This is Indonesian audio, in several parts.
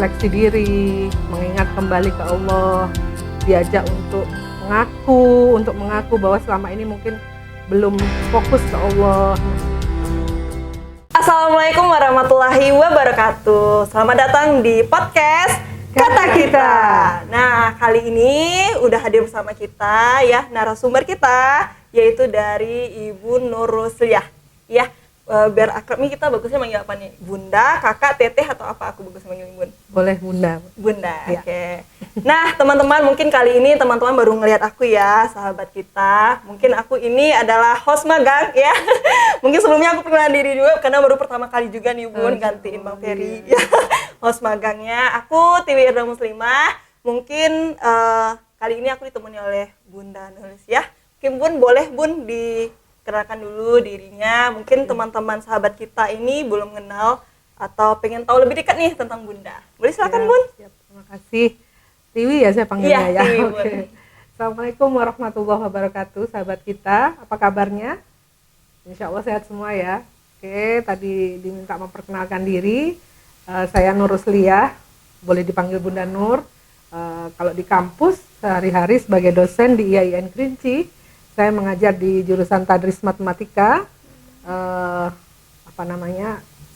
merefleksi diri, mengingat kembali ke Allah, diajak untuk mengaku bahwa selama ini mungkin belum fokus ke Allah. Assalamualaikum warahmatullahi wabarakatuh. Selamat datang di podcast Kata Kita. Nah, kali ini udah hadir bersama kita ya narasumber kita, yaitu dari Ibu Nur Rusliyah. Ya, biar akrab nih kita bagusnya manggil apa nih? Bunda, kakak, teteh, atau apa aku bagus manggil Bun? Boleh Bunda. Bunda, ya. Oke. Nah, teman-teman, mungkin kali ini teman-teman baru ngelihat aku ya, sahabat kita. Mungkin aku ini adalah host magang ya. Mungkin sebelumnya aku perkenalan diri juga, karena baru pertama kali juga nih Bun, gantiin Bang Ferry. Ya. Host magangnya, aku Tiwi Irda Muslimah. Mungkin kali ini aku ditemani oleh Bunda Nulis ya. Mungkin Bun, boleh Bun dikenalkan dulu dirinya. Mungkin teman-teman sahabat kita ini belum kenal atau pengen tahu lebih dekat nih tentang Bunda. Boleh silakan Bun. Siap. Terima kasih. Tiwi ya saya panggilnya ya. Tiwi, Oke. Assalamualaikum warahmatullahi wabarakatuh, sahabat kita. Apa kabarnya? Insya Allah sehat semua ya. Oke, tadi diminta memperkenalkan diri. Saya Nur Rusliyah, boleh dipanggil Bunda Nur. Kalau di kampus sehari-hari sebagai dosen di IAIN Kerinci, saya mengajar di jurusan Tadris Matematika.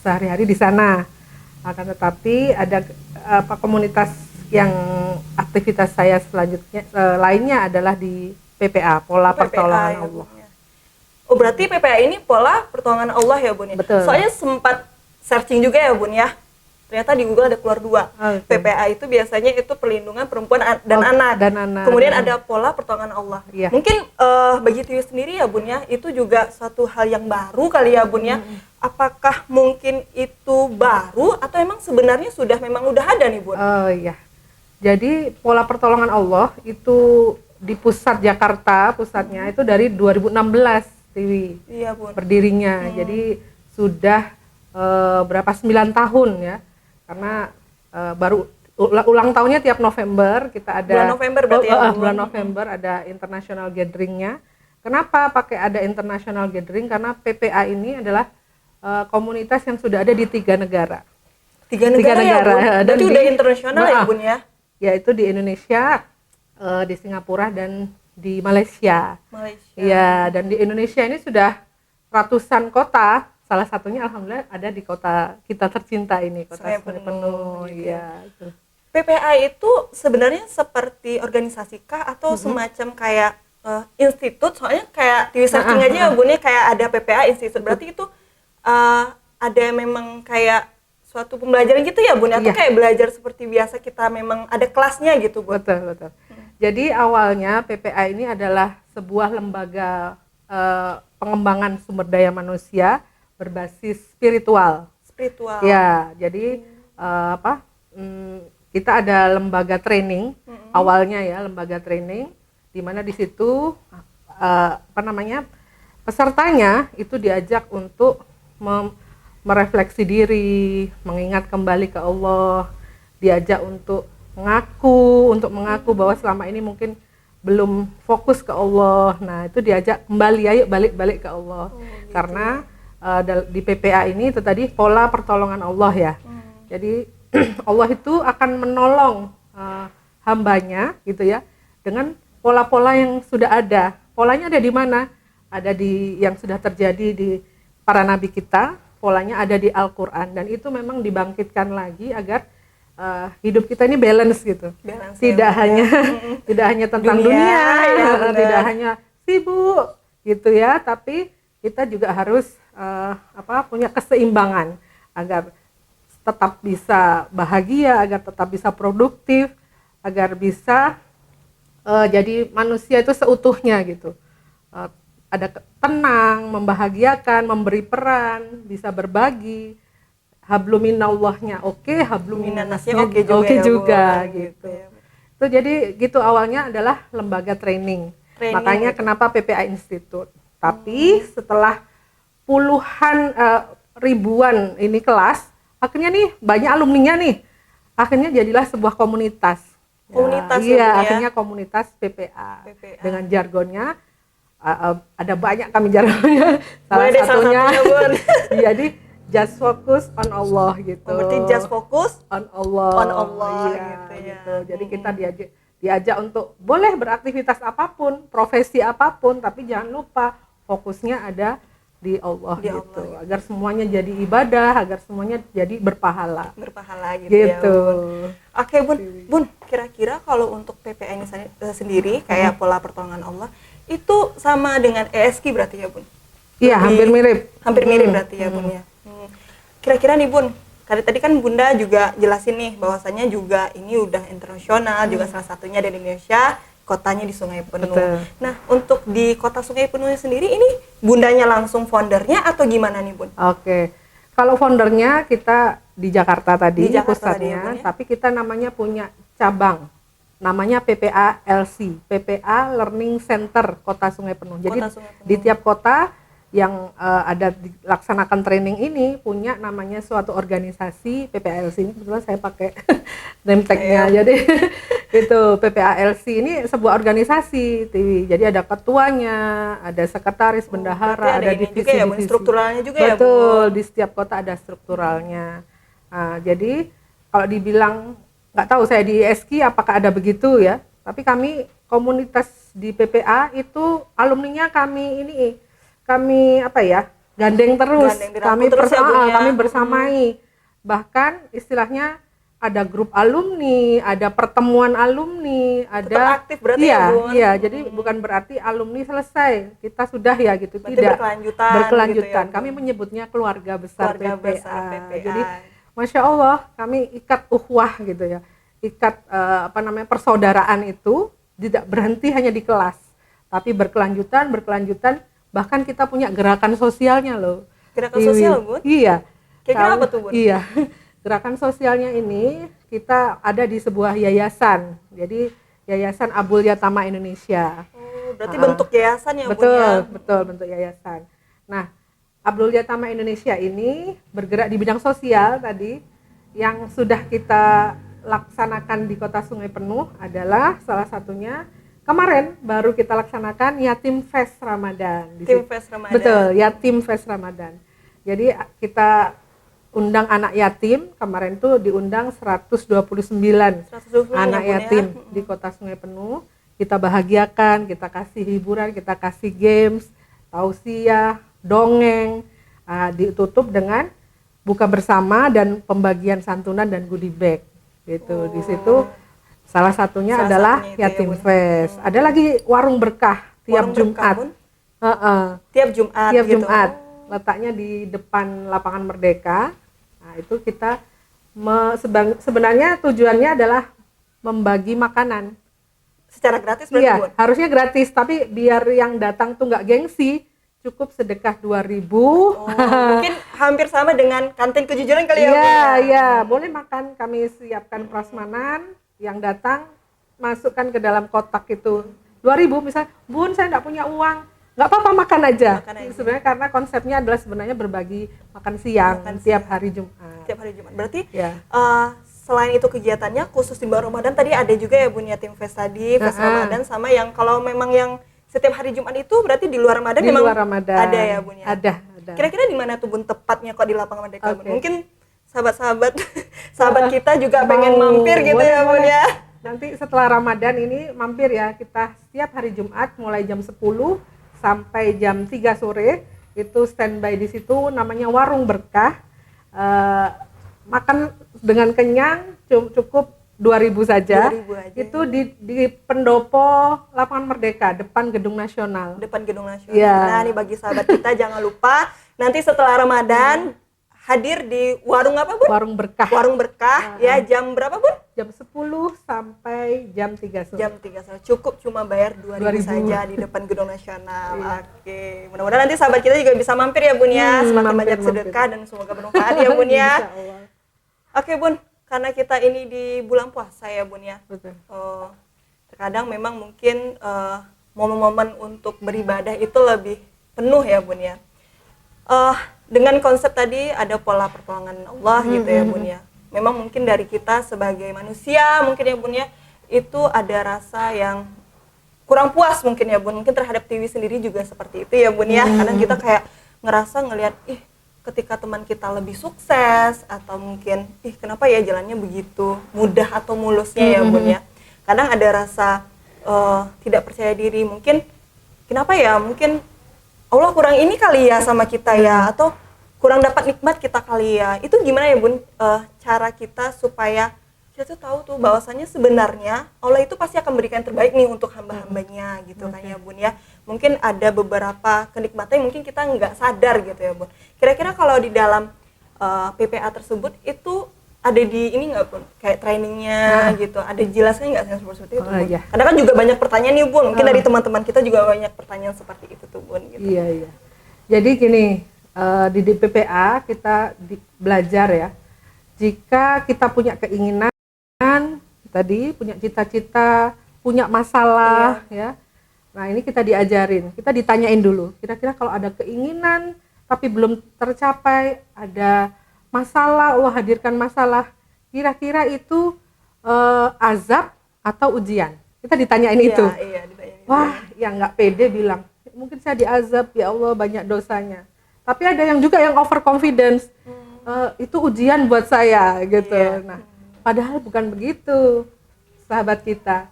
Sehari-hari di sana. Akan tetapi ada komunitas yang aktivitas saya selanjutnya lainnya adalah di PPA, Pola Pertolongan ya, Allah. Oh, berarti PPA ini Pola Pertolongan Allah ya Bun ya? Betul. Soalnya sempat searching juga ya Bun ya. Ternyata di Google ada keluar dua. PPA itu biasanya itu perlindungan perempuan dan anak. Kemudian ada Pola Pertolongan Allah. Iya. Mungkin bagi Tiwi sendiri ya Bun ya, itu juga suatu hal yang baru kali ya Bun ya. Apakah mungkin itu baru atau emang sebenarnya memang udah ada nih Bun? Oh iya. Jadi Pola Pertolongan Allah itu di pusat Jakarta, pusatnya itu dari 2016 Tiwi. Iya Bun. Berdirinya. Jadi sudah 9 tahun ya. Karena baru ulang tahunnya tiap November kita ada bulan November berarti ya. Bulan November ada international gathering-nya. Kenapa pakai ada international gathering? Karena PPA ini adalah komunitas yang sudah ada di 3 negara. 3 negara ya Bun? Berarti udah internasional ya Bun ya? Yaitu di Indonesia, di Singapura, dan di Malaysia. Ya, dan di Indonesia ini sudah ratusan kota. Salah satunya alhamdulillah ada di kota kita tercinta ini, kota Sungai Penuh. Iya. PPA itu sebenarnya seperti organisasi kah atau semacam kayak institut? Soalnya kayak di searching aja ya Bun ya, kayak ada PPA institut. Berarti itu ada memang kayak suatu pembelajaran gitu ya Bun, atau kayak belajar seperti biasa kita memang ada kelasnya gitu Bun? Betul. Jadi awalnya PPA ini adalah sebuah lembaga pengembangan sumber daya manusia berbasis spiritual. Ya, jadi kita ada lembaga training, awalnya ya lembaga training, di mana di situ pesertanya itu diajak untuk merefleksi diri, mengingat kembali ke Allah, diajak untuk mengaku bahwa selama ini mungkin belum fokus ke Allah. Nah, itu diajak kembali, ayo balik ke Allah. Gitu. Karena di PPA ini itu tadi Pola Pertolongan Allah ya. Jadi Allah itu akan menolong hambanya gitu ya dengan pola-pola yang sudah ada. Polanya ada di mana? Ada di yang sudah terjadi di para nabi kita. Polanya ada di Al-Quran, dan itu memang dibangkitkan lagi agar hidup kita ini balance gitu. Tidak hanya tentang dunia ya, tidak hanya sibuk gitu ya, tapi kita juga harus punya keseimbangan agar tetap bisa bahagia, agar tetap bisa produktif, agar bisa jadi manusia itu seutuhnya gitu. Ada tenang, membahagiakan, memberi peran, bisa berbagi. Habluminallahnya oke, habluminannasnya oke juga gitu. Itu jadi gitu awalnya adalah lembaga training. Makanya kenapa PPA Institute. Tapi setelah puluhan ribuan ini kelas, akhirnya nih banyak alumninya nih. Akhirnya jadilah sebuah komunitas. Akhirnya komunitas PPA. Dengan jargonnya ada banyak kami jargonnya. Salah satunya jadi just focus on Allah gitu. Berarti just fokus on Allah. on Allah Iya, gitu ya. gitu. Jadi kita diajak untuk boleh beraktivitas apapun, profesi apapun, tapi jangan lupa fokusnya ada di Allah Di gitu. Allah, gitu. Agar semuanya jadi ibadah, agar semuanya jadi berpahala. Berpahala gitu, ya Gitu. Bun. Oke Bun, kira-kira kalau untuk PPA ini sendiri kayak pola pertolongan Allah itu sama dengan ESQ berarti ya Bun? Iya, hampir mirip. Hampir mirip berarti ya Bun ya. Kira-kira nih Bun, tadi kan Bunda juga jelasin nih bahwasanya juga ini udah internasional, juga salah satunya dari Indonesia, kotanya di Sungai Penuh. Betul. Nah, untuk di kota Sungai Penuh sendiri ini Bundanya langsung foundernya atau gimana nih Bun? Oke. Kalau foundernya kita di Jakarta tadi, Di Jakarta tadi ya, pusatnya, Bun, ya? tapi kita namanya punya cabang. Namanya PPA LC, PPA Learning Center Kota Sungai Penuh. Jadi Kota Sungai Penuh. di tiap kota yang ada dilaksanakan training ini punya namanya suatu organisasi. PPA LC ini kebetulan saya pakai name tag-nya. Jadi itu PPA LC ini sebuah organisasi. Jadi ada ketuanya, ada sekretaris, bendahara, ada ini juga ya, Bun, divisi-divisi. strukturalnya juga ya, Bun? Betul, di setiap kota ada strukturalnya. Jadi kalau dibilang nggak tahu saya di ISK apakah ada begitu ya, tapi kami komunitas di PPA itu alumninya kami apa ya, gandeng terus, kami terus ya, Bun, ya? kami bersamai. Bahkan istilahnya ada grup alumni, ada pertemuan alumni, Tetap ada aktif berarti iya, ya, Bun? iya, jadi bukan berarti alumni selesai, kita sudah ya gitu, Berarti tidak. berkelanjutan gitu ya, Bun? Kami menyebutnya keluarga besar Keluarga PPA. besar PPA. Jadi Masya Allah kami ikat ukhuwah gitu ya, ikat persaudaraan itu tidak berhenti hanya di kelas, tapi berkelanjutan, bahkan kita punya gerakan sosialnya loh. Gerakan sosial, Bun? Iya. Kira-kira apa tuh, Bun? Iya. Gerakan sosialnya ini kita ada di sebuah yayasan. Jadi Yayasan Abul Yatama Indonesia. Oh, berarti bentuk yayasan ya, Betul, Bun ya? betul, bentuk yayasan. Nah, Abdul Yatama Indonesia ini bergerak di bidang sosial tadi. Yang sudah kita laksanakan di Kota Sungai Penuh adalah salah satunya kemarin baru kita laksanakan Yatim Fest Ramadan. Tim Fest Ramadan. Betul, Yatim Fest Ramadan. Jadi kita undang anak yatim, kemarin tuh diundang 129 anak ya, yatim Bun, ya? di Kota Sungai Penuh. Kita bahagiakan, kita kasih hiburan, kita kasih games, tausiah, dongeng, ditutup dengan buka bersama dan pembagian santunan dan goodie bag gitu. Di situ salah satunya adalah satunya itu Yatim ya, Bun. Fest. Ada lagi warung berkah tiap Warung Jumat. berkah, Bun? Tiap Tiap gitu. Jumat. Letaknya di depan Lapangan Merdeka. Nah, itu kita sebenarnya tujuannya adalah membagi makanan. Secara gratis berarti, Iya, Bun? harusnya gratis, tapi biar yang datang tuh nggak gengsi, cukup sedekah 2.000. Oh, mungkin hampir sama dengan kantin kejujuran kali ya, Bun? Iya, ya? iya, boleh makan. Kami siapkan prasmanan, yang datang masukkan ke dalam kotak itu 2.000 misalnya. Bun, saya nggak punya uang. Nggak apa-apa, makan aja. Sebenarnya karena konsepnya adalah sebenarnya berbagi makan siang tiap hari Jumat. Tiap hari Jumat. Berarti Ya. selain itu kegiatannya khusus di bulan Ramadan tadi ada juga ya, Bun, Yatim Fest tadi, Fest Ramadan, sama yang kalau memang yang setiap hari Jumat itu berarti di luar Ramadan Di memang luar Ramadan. ada ya, Bun ya? Ada. Kira-kira di mana tuh, Bun, tepatnya kok di Lapangan Merdeka, Bun? Oke. Mungkin sahabat kita juga pengen mampir gitu boleh, ya, Bun boleh. ya? Nanti setelah Ramadan ini mampir ya, kita setiap hari Jumat mulai jam 10 sampai jam 3 sore itu standby di situ, namanya Warung Berkah. Makan dengan kenyang cukup 2.000 saja. 2.000 aja. Itu di pendopo Lapangan Merdeka, depan Gedung Nasional. Depan Gedung Nasional. Iya. Nah, nih bagi sahabat kita jangan lupa nanti setelah Ramadan hadir di warung apa, Bun? Warung Berkah. Warung Berkah ya, jam berapa, Bun? Jam 10 sampai jam 3 sore. Jam 3 sore. Cukup cuma bayar 2.000 2.000 saja di depan Gedung Nasional. Iya. Oke. Mudah-mudahan nanti sahabat kita juga bisa mampir ya, Bun ya. Semakin mampir, banyak sedekah dan semoga bermanfaat ya, Bun ya. Insya Allah. Oke, Bun. Karena kita ini di bulan puasa ya, Bun ya. Betul. Terkadang memang mungkin momen-momen untuk beribadah itu lebih penuh ya, Bun ya. Dengan konsep tadi ada pola pertolongan Allah gitu ya, Bun ya. Memang mungkin dari kita sebagai manusia mungkin ya, Bun ya, itu ada rasa yang kurang puas mungkin ya, Bun. Mungkin terhadap Tiwi sendiri juga seperti itu ya, Bun ya. Kadang kita kayak ngerasa ngelihat, ketika teman kita lebih sukses atau mungkin kenapa ya jalannya begitu mudah atau mulusnya ya Bun ya. Kadang ada rasa tidak percaya diri, mungkin kenapa ya, mungkin Allah kurang ini kali ya sama kita ya, atau kurang dapat nikmat kita kali ya. Itu gimana ya Bun, cara kita supaya kita tuh tahu tuh bahwasannya sebenarnya Allah itu pasti akan berikan yang terbaik nih untuk hamba-hambanya gitu kan ya Bun ya. Mungkin ada beberapa kenikmatan yang mungkin kita nggak sadar gitu ya Bun. Kira-kira kalau di dalam PPA tersebut itu ada di ini nggak Bun? Kayak trainingnya gitu, ada jelasnya nggak seperti itu Bun? Iya. Karena kan juga banyak pertanyaan nih Bun, mungkin dari teman-teman kita juga banyak pertanyaan seperti itu tuh Bun gitu. Iya. Jadi gini, di PPA kita belajar ya, jika kita punya keinginan, tadi punya cita-cita, punya masalah ya, nah ini kita diajarin, kita ditanyain dulu, kira-kira kalau ada keinginan tapi belum tercapai, ada masalah, Allah hadirkan masalah, kira-kira itu azab atau ujian? Kita ditanyain itu. Iya, ditanyain. Wah, yang nggak pede bilang, mungkin saya diazab ya Allah, banyak dosanya. Tapi ada yang juga yang overconfidence, itu ujian buat saya gitu. Iya. Nah, padahal bukan begitu, sahabat kita.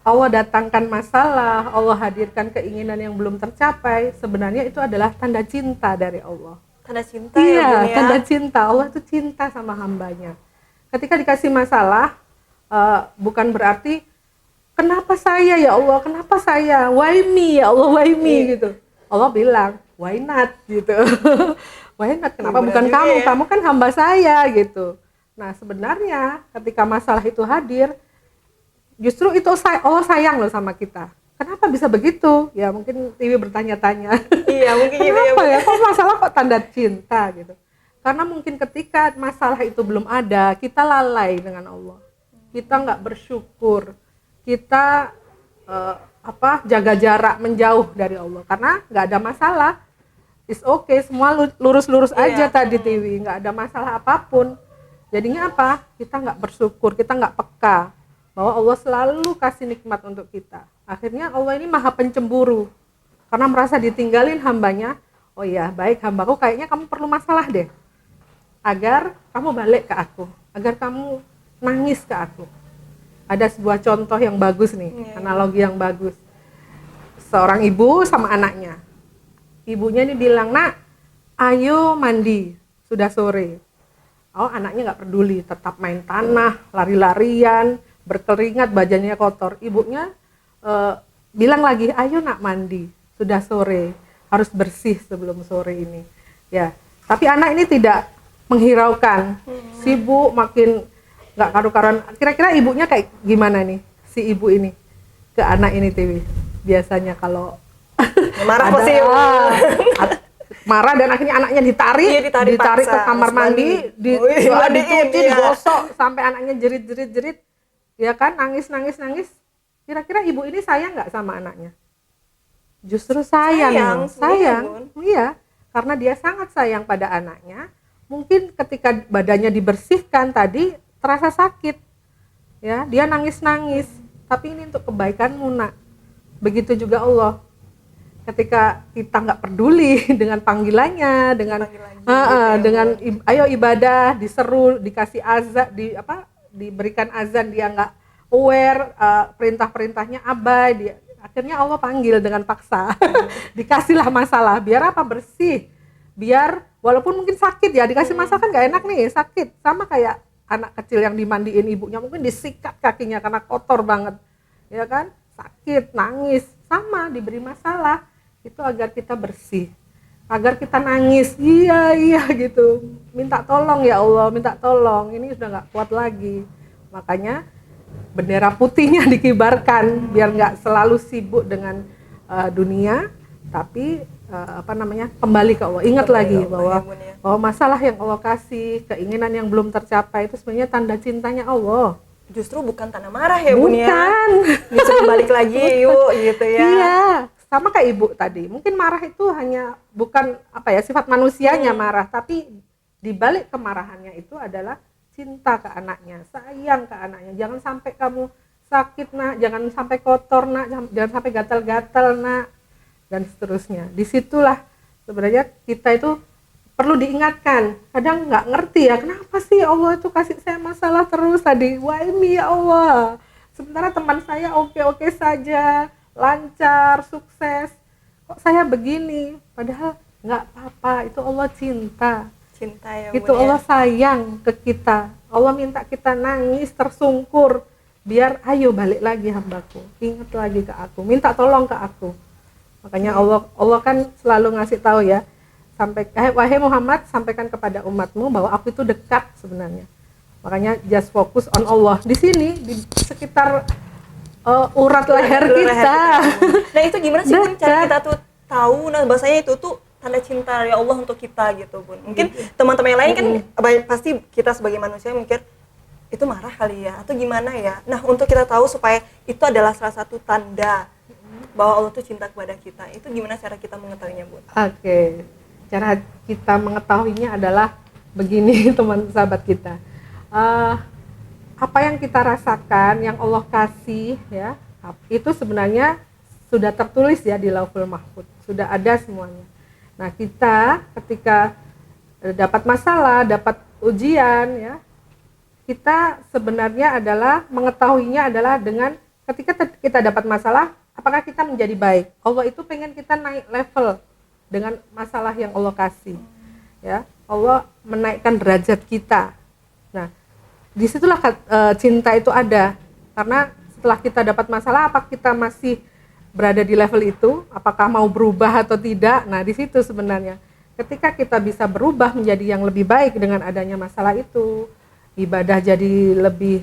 Allah datangkan masalah, Allah hadirkan keinginan yang belum tercapai, sebenarnya itu adalah tanda cinta dari Allah. Tanda cinta ya Bun ya. Tanda cinta. Allah itu cinta sama hambanya. Ketika dikasih masalah, bukan berarti kenapa saya ya Allah, kenapa saya, why me ya Allah, why me gitu. Allah bilang, why not gitu. Why not, kenapa bukan kamu, ya? Kamu kan hamba saya gitu. Nah sebenarnya ketika masalah itu hadir, justru itu Allah sayang loh sama kita. Kenapa bisa begitu? Ya mungkin Tiwi bertanya-tanya. Iya mungkin kenapa ya, kok masalah kok tanda cinta gitu. Karena mungkin ketika masalah itu belum ada, kita lalai dengan Allah. Kita nggak bersyukur, kita jaga jarak, menjauh dari Allah. Karena nggak ada masalah, it's okay, semua lurus-lurus aja tadi Tiwi, nggak ada masalah apapun. Jadinya apa? Kita nggak bersyukur, kita nggak peka bahwa Allah selalu kasih nikmat untuk kita. Akhirnya Allah ini maha pencemburu, karena merasa ditinggalin hambanya. Oh iya, baik hambaku, kayaknya kamu perlu masalah deh, agar kamu balik ke aku, agar kamu nangis ke aku. Ada sebuah contoh yang bagus nih, analogi yang bagus. Seorang ibu sama anaknya. Ibunya ini bilang, nak, ayo mandi, sudah sore. Oh, anaknya nggak peduli, tetap main tanah, lari-larian, berkeringat, badannya kotor. Ibunya bilang lagi, ayo nak mandi, sudah sore, harus bersih sebelum sore ini. Ya, tapi anak ini tidak menghiraukan, sibuk, makin nggak karu-karuan. Kira-kira ibunya kayak gimana nih, si ibu ini ke anak ini Tiwi? Biasanya kalau marah pasti marah, dan akhirnya anaknya ditarik ke kamar mandi, dicuci, digosok sampai anaknya jerit, ya kan, nangis. Kira-kira ibu ini sayang nggak sama anaknya? Justru sayang. Iya, karena dia sangat sayang pada anaknya. Mungkin ketika badannya dibersihkan tadi terasa sakit, ya, dia nangis, tapi ini untuk kebaikanmu nak. Begitu juga Allah. Ketika kita nggak peduli dengan panggilannya, dengan ayo ibadah, diseru, dikasih azan, diberikan azan, dia nggak aware, perintah-perintahnya abai, akhirnya Allah panggil dengan paksa. Dikasihlah masalah, biar apa? Bersih, biar walaupun mungkin sakit ya, dikasih masalah kan nggak enak nih, sakit, sama kayak anak kecil yang dimandiin ibunya, mungkin disikat kakinya karena kotor banget, ya kan, sakit, nangis, sama, diberi masalah itu agar kita bersih, agar kita nangis, iya gitu, minta tolong ya Allah, minta tolong, ini sudah nggak kuat lagi. Makanya bendera putihnya dikibarkan biar nggak selalu sibuk dengan dunia, tapi kembali ke Allah. Ingat lagi bahwa masalah yang Allah kasih, keinginan yang belum tercapai itu sebenarnya tanda cintanya Allah. Justru bukan tanda marah ya Bun ya. Bukan. Bisa balik lagi yuk gitu ya. Iya, sama kayak ibu tadi. Mungkin marah itu hanya bukan sifat manusianya marah, tapi dibalik kemarahannya itu adalah cinta ke anaknya, sayang ke anaknya. Jangan sampai kamu sakit nak, jangan sampai kotor nak, jangan sampai gatal-gatal nak, dan seterusnya. Disitulah sebenarnya kita itu perlu diingatkan. Kadang nggak ngerti ya, kenapa sih Allah itu kasih saya masalah terus tadi, why me ya Allah, sementara teman saya oke-oke saja, lancar, sukses, kok saya begini. Padahal nggak apa-apa, itu Allah cinta Cinta ya itu Bun, ya. Allah sayang ke kita. Allah minta kita nangis tersungkur biar ayo balik lagi hambaku, ingat lagi ke aku, minta tolong ke aku. Makanya Allah kan selalu ngasih tahu ya, wahai Muhammad, sampaikan kepada umatmu bahwa aku itu dekat sebenarnya. Makanya just focus on Allah. Di sini di sekitar urat leher kita. Nah itu gimana sih Bun cara Dekat. kita tuh tahu, nah bahasanya itu tuh tanda cinta ya Allah untuk kita gitu Bun. Mungkin teman-teman yang lain kan pasti kita sebagai manusia mikir itu marah kali ya atau gimana ya. Nah untuk kita tahu supaya itu adalah salah satu tanda bahwa Allah tuh cinta kepada kita, itu gimana cara kita mengetahuinya Bun? Oke, cara kita mengetahuinya adalah begini teman sahabat kita. Apa yang kita rasakan, yang Allah kasih ya, itu sebenarnya sudah tertulis ya di Lauhul Mahfuz, sudah ada semuanya. Nah kita ketika dapat masalah, dapat ujian ya, kita sebenarnya adalah mengetahuinya adalah dengan ketika kita dapat masalah, apakah kita menjadi baik. Allah itu pengen kita naik level dengan masalah yang Allah kasih ya, Allah menaikkan derajat kita. Nah disitulah cinta itu ada, karena setelah kita dapat masalah, apakah kita masih berada di level itu, apakah mau berubah atau tidak. Nah di situ sebenarnya ketika kita bisa berubah menjadi yang lebih baik dengan adanya masalah itu, ibadah jadi lebih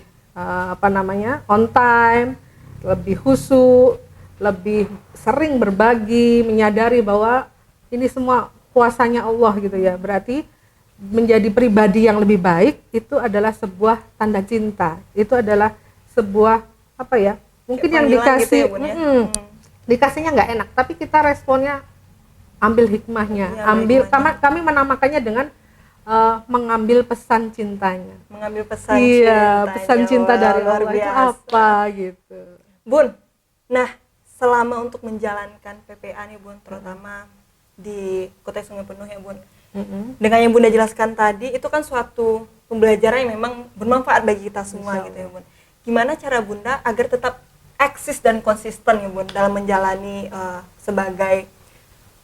on time, lebih khusyuk, lebih sering berbagi, menyadari bahwa ini semua kuasanya Allah gitu ya. Berarti menjadi pribadi yang lebih baik itu adalah sebuah tanda cinta. Itu adalah sebuah mungkin yang dikasih gitu ya, Bun, ya? Dikasihnya nggak enak, tapi kita responnya ambil hikmahnya, Ya, ambil hikmahnya. kami menamakannya dengan mengambil pesan cintanya. Mengambil pesan Iya, cintanya. pesan cinta Wah, dari luar Allah itu biasa. apa gitu. Bun, nah selama untuk menjalankan PPA nih Bun, terutama di Kota Sungai Penuh ya Bun, dengan yang Bunda jelaskan tadi, itu kan suatu pembelajaran yang memang bermanfaat bagi kita semua gitu ya Bun. Gimana cara Bunda agar tetap eksis dan konsisten ya Bun dalam menjalani sebagai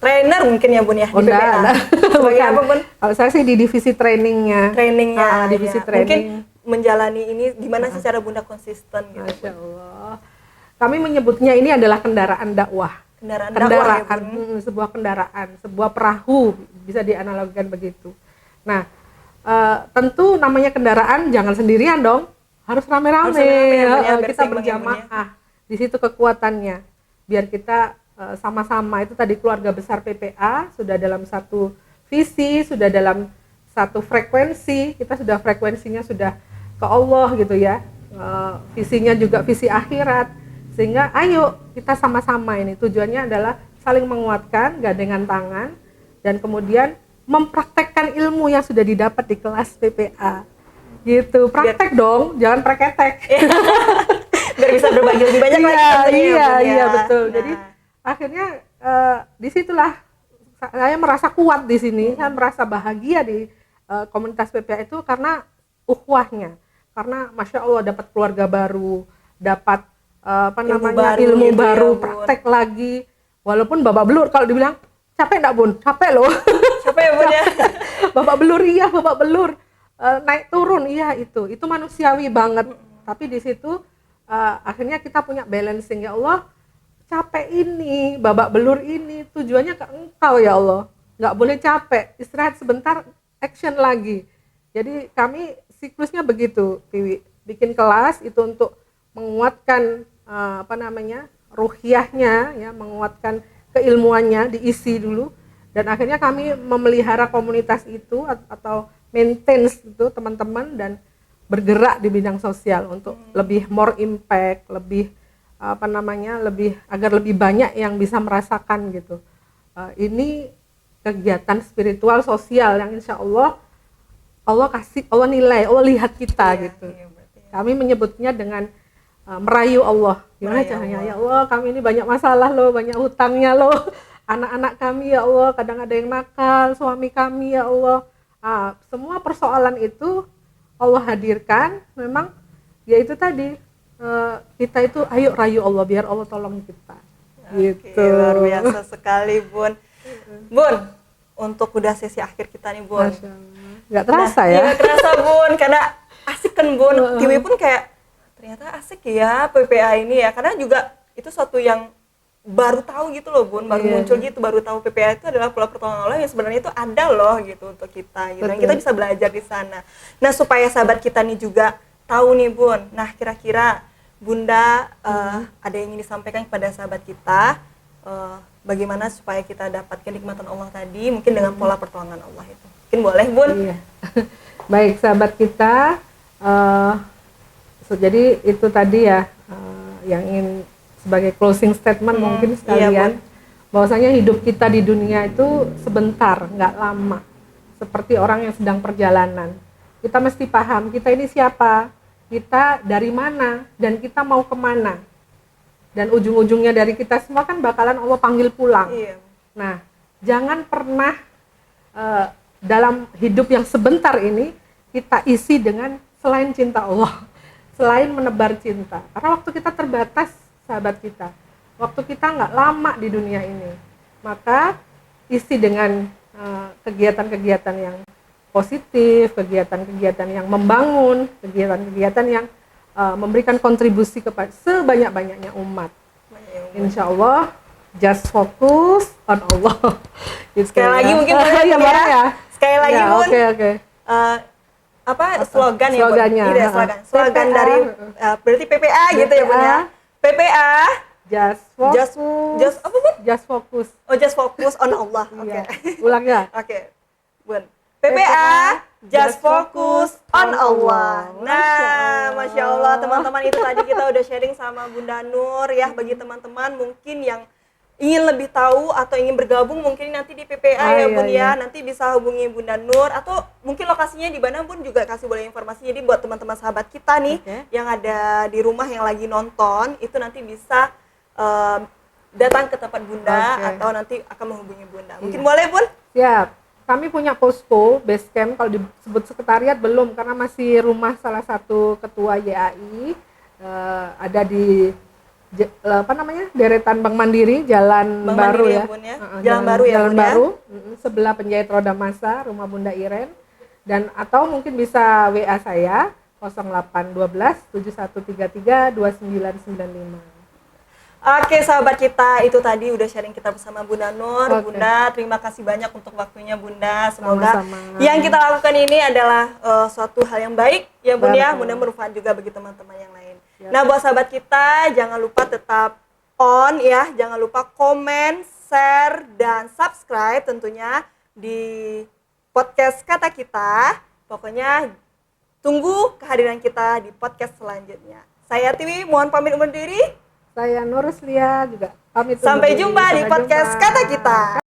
trainer mungkin ya Bun ya di PPA. Sebagai apa Bun? Kalau saya sih di divisi trainingnya. Trainingnya. Divisi Ya. training. Mungkin menjalani ini gimana sih cara Bunda konsisten gitu? Masya Allah. Kami menyebutnya ini adalah kendaraan dakwah. Kendaraan dakwah ya, Bun. Sebuah kendaraan, sebuah perahu, bisa dianalogikan begitu. Nah, tentu namanya kendaraan jangan sendirian dong, harus rame-rame. Harus rame-rame ya, Bun, ya, biar kita seimbang ya, Bun, ya. berjamaah. Di situ kekuatannya. Biar kita sama-sama, itu tadi keluarga besar PPA sudah dalam satu visi, sudah dalam satu frekuensi. Kita sudah frekuensinya sudah ke Allah gitu ya. Visinya juga visi akhirat. Sehingga ayo kita sama-sama, ini tujuannya adalah saling menguatkan, gandengan tangan, dan kemudian mempraktekkan ilmu yang sudah didapat di kelas PPA gitu. Praktek dong, jangan preketek. Biar bisa berbagi lebih banyak lagi tentunya ya, Bun, ya. Iya betul. Nah, Jadi akhirnya disitulah saya merasa kuat di sini, saya merasa bahagia di komunitas PPA itu karena ukhuwahnya, karena masya Allah dapat keluarga baru, dapat ilmu gitu baru, ya, Bun. praktek lagi, walaupun babak belur. Kalau dibilang capek enggak Bun? Capek loh. Capek ya Bun ya. babak belur, naik turun, iya itu manusiawi banget. Tapi di situ akhirnya kita punya balancing, ya Allah, capek ini, babak belur ini tujuannya ke Engkau ya Allah, nggak boleh capek, istirahat sebentar, action lagi. Jadi kami siklusnya begitu, Piwi, bikin kelas itu untuk menguatkan ruhiyahnya ya, menguatkan keilmuannya, diisi dulu, dan akhirnya kami memelihara komunitas itu atau maintenance itu teman-teman, dan bergerak di bidang sosial untuk lebih more impact, lebih agar lebih banyak yang bisa merasakan gitu. Ini kegiatan spiritual sosial yang insya Allah kasih, Allah nilai, Allah lihat kita gitu. Iya, berarti ya. Kami menyebutnya dengan merayu Allah. Gimana Merayu caranya? Allah. Ya Allah, kami ini banyak masalah loh, banyak hutangnya loh. anak-anak kami ya Allah, kadang ada yang nakal, suami kami ya Allah. Semua persoalan itu Allah hadirkan, memang ya itu tadi, kita itu ayo rayu Allah biar Allah tolong kita. Gitu. Luar biasa sekali Bun. Bun, untuk udah sesi akhir kita nih Bun. Masya Allah. Nggak terasa ya? Iya nggak terasa Bun, karena asik kan Bun. Tiwi pun kayak ternyata asik ya PPA ini ya, karena juga itu suatu yang baru tahu gitu loh Bun, baru muncul gitu, baru tahu PPA itu adalah pola pertolongan Allah yang sebenarnya itu ada loh gitu untuk kita gitu. Dan kita bisa belajar di sana. Nah, supaya sahabat kita nih juga tahu nih Bun. Nah, kira-kira Bunda ada yang ingin disampaikan kepada sahabat kita, bagaimana supaya kita dapat kenikmatan Allah tadi mungkin dengan pola pertolongan Allah itu. Mungkin boleh Bun? Iya. Baik sahabat kita, jadi itu tadi ya yang ingin sebagai closing statement mungkin sekalian, bahwasanya hidup kita di dunia itu sebentar, nggak lama, seperti orang yang sedang perjalanan. Kita mesti paham kita ini siapa, kita dari mana, dan kita mau kemana, dan ujung-ujungnya dari kita semua kan bakalan Allah panggil pulang. Iya. Nah, jangan pernah dalam hidup yang sebentar ini kita isi dengan selain cinta Allah, selain menebar cinta. Karena waktu kita terbatas, sahabat kita, waktu kita nggak lama di dunia ini, maka isi dengan kegiatan-kegiatan yang positif, kegiatan-kegiatan yang membangun, kegiatan-kegiatan yang memberikan kontribusi kepada sebanyak-banyaknya umat. Insya Allah, just focus on Allah. Sekali lagi mungkin boleh ya. Sekali lagi Bun. Oke. Slogan ya Bun? Slogannya. Iya, slogan dari berarti PPA gitu ya Bun ya. PPA just apa Bun? Just focus. Oh, just focus on Allah. Oke. Ulang ya. Oke. Bun. PPA just focus on Allah. Nah, Masya Allah teman-teman, itu tadi kita udah sharing sama Bunda Nur ya. Bagi teman-teman mungkin yang ingin lebih tahu atau ingin bergabung mungkin nanti di PPA ya Bun ya. Nanti bisa hubungi Bunda Nur, atau mungkin lokasinya di mana Bun juga kasih boleh informasi. Jadi buat teman-teman sahabat kita nih yang ada di rumah yang lagi nonton, itu nanti bisa datang ke tempat Bunda atau nanti akan menghubungi Bunda. Mungkin boleh Bun? Siap. Kami punya posko, base camp, kalau disebut sekretariat belum, karena masih rumah salah satu ketua YAI, ada di deretan Bank Mandiri, Jalan Bank Baru Mandiri ya. Bun ya. Jalan Baru ya Jalan Bun Baru, sebelah penjahit roda massa, rumah Bunda Iren. Dan atau mungkin bisa WA saya 0812 7133 2995. Oke sahabat kita, itu tadi udah sharing kita bersama Bunda Nur. Bunda, terima kasih banyak untuk waktunya Bunda. Semoga yang kita lakukan ini adalah suatu hal yang baik ya Bun ya. Mudah bermanfaat juga bagi teman-teman yang lain. Nah buat sahabat kita, jangan lupa tetap on ya. Jangan lupa komen, share, dan subscribe tentunya di podcast Kata Kita. Pokoknya tunggu kehadiran kita di podcast selanjutnya. Saya Tiwi, mohon pamit undur diri. Saya Nuruslia juga pamit. Sampai jumpa di podcast Kata Kita.